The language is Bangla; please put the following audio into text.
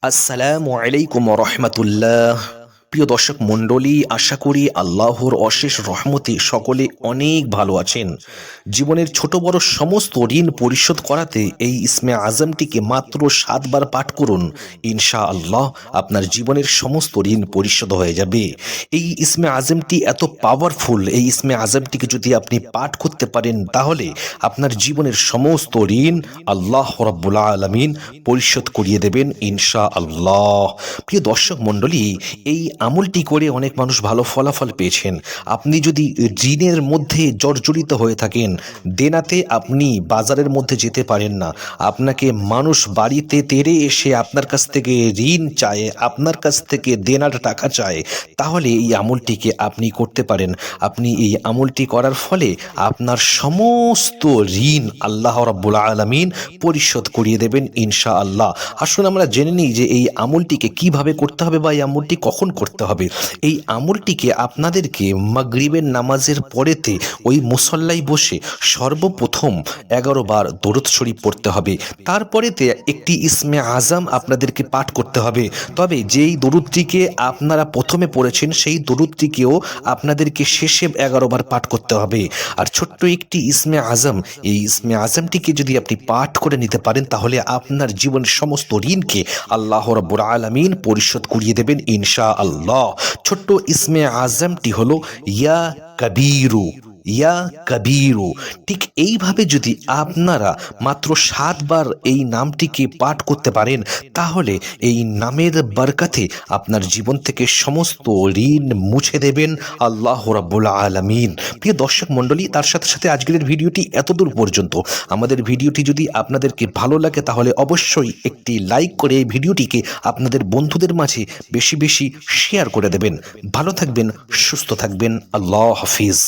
আসসালামু আলাইকুম রহমতুল্লাহ। প্রিয় দর্শক মণ্ডলী, আশা করি আল্লাহর অশেষ রহমতে সকলে অনেক ভালো আছেন। জীবনের ছোট বড় সমস্ত ঋণ পরিশোধ করাতে এই ইসমে আজমটিকে মাত্র 7 বার পাঠ করুন। ইনশা আল্লাহ আপনার জীবনের সমস্ত ঋণ পরিশোধ হয়ে যাবে। এই ইসমে আজমটি এত পাওয়ারফুল, এই ইসমে আজমটিকে যদি আপনি পাঠ করতে পারেন তাহলে আপনার জীবনের সমস্ত ঋণ আল্লাহ রাব্বুল আলামিন পরিশোধ করিয়ে দেবেন ইনশা আল্লাহ। প্রিয় দর্শক মণ্ডলী, এই আমলটি করে অনেক মানুষ ভালো ফলাফল পেয়েছেন। আপনি যদি ঋণের মধ্যে জর্জরিত হয়ে থাকেন, দেনাতে আপনি বাজারের মধ্যে যেতে পারেন না, আপনাকে মানুষ বাড়িতে তেড়ে এসে আপনার কাছ থেকে ঋণ চায়, আপনার কাছ থেকে দেনার টাকা চায়, তাহলে এই আমলটিকে আপনি করতে পারেন। আপনি এই আমলটি করার ফলে আপনার সমস্ত ঋণ আল্লাহ রাব্বুল আলামিন পরিশোধ করিয়ে দেবেন ইনশা আল্লাহ। আসুন আমরা জেনে নিই যে এই আমলটিকে কিভাবে করতে হবে বা এই আমলটি কখন করতে হবে। এই আমলটিকে আপনাদেরকে মাগরিবের নামাজের পরেতে ওই মুসল্লায় বসে সর্বপ্রথম 11 বার দরুদ শরীফ পড়তে হবে। তারপরেতে একটি ইসমে আজম আপনাদেরকে পাঠ করতে হবে। তবে যেই দরুদটিকে আপনারা প্রথমে পড়েছেন সেই দরুদটিকেও আপনাদেরকে শেষে 11 বার পাঠ করতে হবে। আর ছোট্ট একটি ইসমে আজম, এই ইসমে আজমটিকে যদি আপনি পাঠ করে নিতে পারেন তাহলে আপনার জীবনের সমস্ত ঋণকে আল্লাহ রাব্বুল আলামিন পরিশোধ করিয়ে দেবেন ইনশা আল্লাহ। ছোট্ট ইসমে আজমটি হলো ইয়া কবীরু, ইয়া কবীরু। ঠিক এইভাবে যদি আপনারা মাত্র 7 বার এই নামটিকে পাঠ করতে পারেন তাহলে এই নামের বরকতে আপনার জীবন থেকে সমস্ত ঋণ মুছে দেবেন আল্লাহ রাব্বুল আলামিন। প্রিয় দর্শক মণ্ডলী, তার সাথে সাথে আজকের ভিডিওটি এতদূর পর্যন্ত। আমাদের ভিডিওটি যদি আপনাদেরকে ভালো লাগে তাহলে অবশ্যই একটি লাইক করে এই ভিডিওটিকে আপনাদের বন্ধুদের মাঝে বেশি বেশি শেয়ার করে দেবেন। ভালো থাকবেন, সুস্থ থাকবেন। আল্লাহ হাফিজ।